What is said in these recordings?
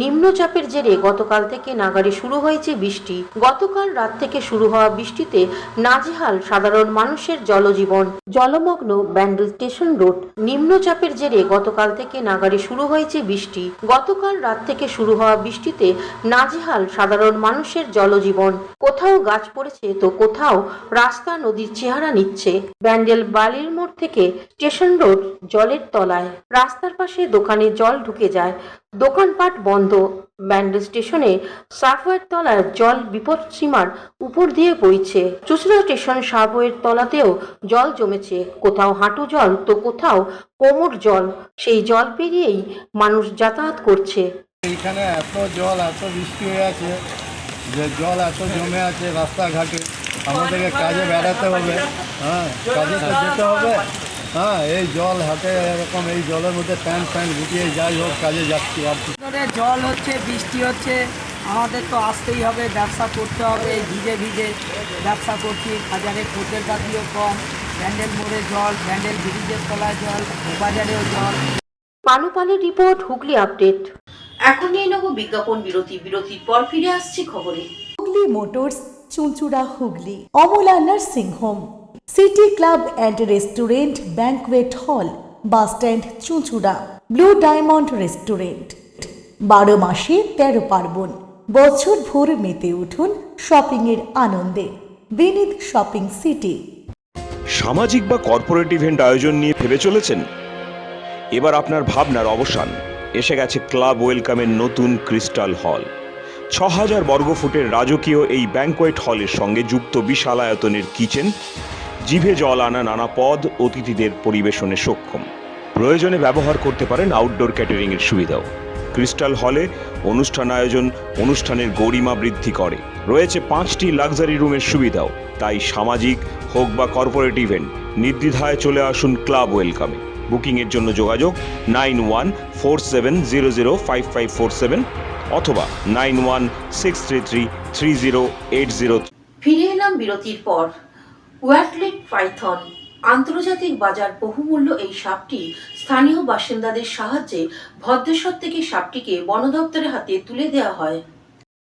নিম্নচাপের জেরে গতকাল থেকে নাগাড়ে শুরু হয়েছে বৃষ্টি। গতকাল রাত থেকে শুরু হওয়া বৃষ্টিতে নাজেহাল সাধারণ মানুষের জলজীবন। জলমগ্ন ব্যান্ডেল স্টেশন রোড। নিম্নচাপের জেরে গতকাল থেকে নাগাড়ে শুরু হয়েছে বৃষ্টি। গতকাল রাত থেকে শুরু হওয়া বৃষ্টিতে নাজেহাল সাধারণ মানুষের জলজীবন। কোথাও গাছ পড়েছে তো কোথাও রাস্তা নদীর চেহারা নিচ্ছে। ব্যান্ডেল বালির মোড় থেকে স্টেশন রোড জলের তলায়। রাস্তার পাশে দোকানে জল ঢুকে যায়, দোকানপাট বন্ধ। ব্যান্ডেল স্টেশনে সাবওয়ের তলায় জল বিপদসীমার উপর দিয়ে বইছে। চুঁচুড়া স্টেশন সাবওয়ের তলাতেও জল জমেছে, কোথাও হাঁটু জল তো কোথাও কোমর জল। সেই জল পেরিয়েই মানুষ যাতায়াত করছে। এইখানে এত জল, এত বৃষ্টি হয়ে আছে যে জল এত জমে আছে রাস্তাঘাটে। আমাদেরকে কাজে বেড়াতে হবে, কাজে তো যেতে হবে। এই জল হাতে এরকম, এই জলের মধ্যে প্যান্ট গুটিয়ে যাই হোক কাজে যাচ্ছি। আর জল হচ্ছে, বৃষ্টি হচ্ছে, আমাদের তো আসতেই হবে, ব্যবসা করতে হবে। ভিজে ভিজে ব্যবসা করছি, বাজারে খদ্দের পাতিও কম। ব্যান্ডেল মোড়ে জল, ব্যান্ডেল ব্রিজের তলায় জল, বাজারেও জল। পানুপালের রিপোর্ট, হুগলি আপডেট। এখন নিয়ে নেব বিজ্ঞাপন বিরতি। বিরতির পর ফিরে আসছি খবরে। Hooghly motors, Chuchura Hooghly. Amala nursing home, city club and restaurant, banquet হল, বাস স্ট্যান্ড চুঁচুড়া। Blue diamond restaurant. 12 মাসে 13 পার্বণ, বছর ভোর মেতে উঠুন শপিংয়ের আনন্দে। বিনিদ শপিং সিটি। সামাজিক বা কর্পোরেট ইভেন্ট আয়োজন নিয়ে ভেবে চলেছেন? এবার আপনার ভাবনার অবসান। এসে গেছে ক্লাব ওয়েলকামের নতুন ক্রিস্টাল হল। 6000 বর্গফুটের রাজকীয় এই ব্যাংকোয়েট হলের সঙ্গে যুক্ত বিশাল আয়তনের কিচেন, জিভে জল আনা নানা পদ অতিথিদের পরিবেশনে সক্ষম। প্রয়োজনে ব্যবহার করতে পারেন আউটডোর ক্যাটারিংয়ের সুবিধাও। ক্রিস্টাল হলে অনুষ্ঠান আয়োজন অনুষ্ঠানের গরিমা বৃদ্ধি করে। রয়েছে 5টি লাক্সারি রুমের সুবিধাও। তাই সামাজিক হোক বা কর্পোরেট ইভেন্ট, নির্দ্বিধায় চলে আসুন ক্লাব ওয়েলকামে। বুকিংয়ের জন্য যোগাযোগ 9147005547 অথবা 9163333080। ফিরে এলাম বিরতির পর। হোয়াইট-লিপড পাইথন আন্তর্জাতিক বাজার বহুমূল্য এই সাপটি স্থানীয় বাসিন্দাদের সাহায্যে ভদ্রেশ্বর থেকে সাপটিকে বন দপ্তরের হাতে তুলে দেওয়া হয়।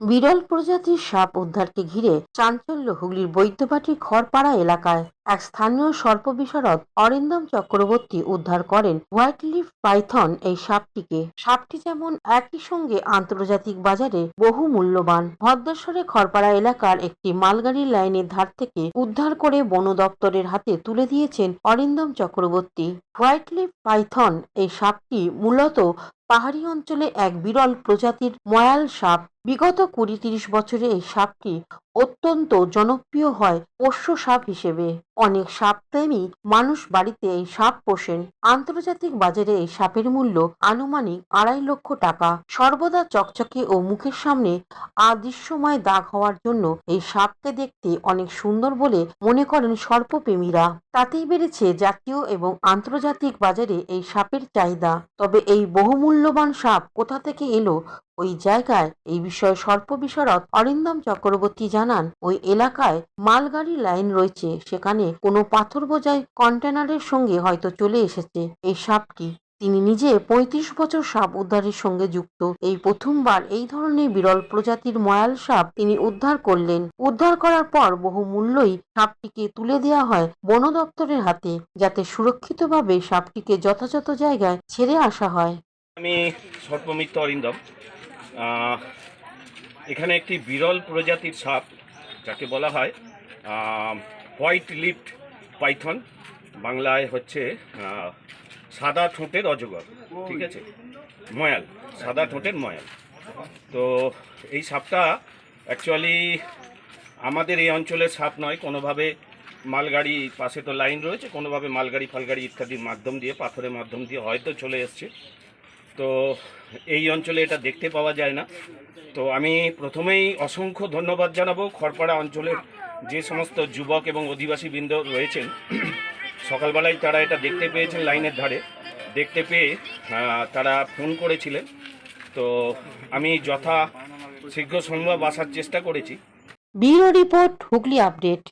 বিরল প্রজাতির সাপ উদ্ধারকে ঘিরে চাঞ্চল্য হুগলির বৈদ্যবাটি খড়পাড়া এলাকায়। এক স্থানীয় সর্প বিশারদ অরিন্দম চক্রবর্তী উদ্ধার করেন হোয়াইট-লিপড পাইথন এই সাপটিকে। সাপটি যেমন একই সঙ্গে আন্তর্জাতিক বাজারে বহু মূল্যবান। ভদ্রেশ্বরে খড়পাড়া এলাকার একটি মালগাড়ির লাইনের ধার থেকে উদ্ধার করে বন দপ্তরের হাতে তুলে দিয়েছেন অরিন্দম চক্রবর্তী। হোয়াইট-লিপড পাইথন এই সাপটি মূলত পাহাড়ি অঞ্চলে এক বিরল প্রজাতির ময়াল সাপ। বিগত 20-30 বছরে এই সাপটি অত্যন্ত জনপ্রিয় হয় পোষ্য সাপ হিসেবে। অনেক সাপপ্রেমী মানুষ বাড়িতে এই সাপ পোষেন। আন্তর্জাতিক বাজারে এই সাপের মূল্য আনুমানিক 2.5 লক্ষ টাকা। সর্বদা চকচকে ও মুখের সামনে অদৃশ্যময় দাগ হওয়ার জন্য এই সাপকে দেখতে অনেক সুন্দর বলে মনে করেন সর্পপ্রেমীরা। তাতেই বেড়েছে জাতীয় এবং আন্তর্জাতিক বাজারে এই সাপের চাহিদা। তবে এই বহুমূল্যবান সাপ কোথা থেকে এলো ওই জায়গায়, এই বিষয়ে সর্প বিশারদ অরিন্দম চক্রবর্তী জানান, ওই এলাকায় মালগাড়ি লাইন রয়েছে, সেখানে কোনো পাথর বোঝাই কন্টেনারের সঙ্গে হয়তো চলে এসেছে এই সাপটি। তিনি নিজে 35 বছর সাপ উদ্ধারের সঙ্গে যুক্ত। এই প্রথমবার এই ধরনের বিরল প্রজাতির ময়াল সাপ তিনি উদ্ধার করলেন। উদ্ধার করার পর বহু মূল্যই সাপটিকে তুলে দেওয়া হয় বন দপ্তরের হাতে, যাতে সুরক্ষিতভাবে সাপটিকে যথাযথ জায়গায় ছেড়ে আসা হয়। আমি সর্পমিত্র অরিন্দম। এখানে একটি বিরল প্রজাতির সাপ, যাকে বলা হয় হোয়াইট-লিপড পাইথন, বাংলায় হচ্ছে সাদা ঠোঁটের অজগর, ঠিক আছে, ময়াল, সাদা ঠোঁটের ময়াল। তো এই সাপটা অ্যাকচুয়ালি আমাদের এই অঞ্চলের সাপ নয়, কোনোভাবে মালগাড়ি পাশে তো লাইন রয়েছে, কোনোভাবে মালগাড়ি ফালগাড়ি ইত্যাদির মাধ্যম দিয়ে, পাথরের মাধ্যম দিয়ে হয়তো চলে এসছে। তো এই অঞ্চলে এটা দেখতে পাওয়া যায় না। তো আমি প্রথমেই অসংখ্য ধন্যবাদ জানাবো খড়পাড়া অঞ্চলের যে সমস্ত যুবক এবং অধিবাসীবৃন্দ রয়েছেন। সকালবেলায় তারা এটা দেখতে পেয়েছেন, লাইনের ধারে দেখতে পেয়ে তারা ফোন করেছিলেন। তো আমি যথা শীঘ্র সম্ভব আসার চেষ্টা করেছি। Bureau report, Hooghly update.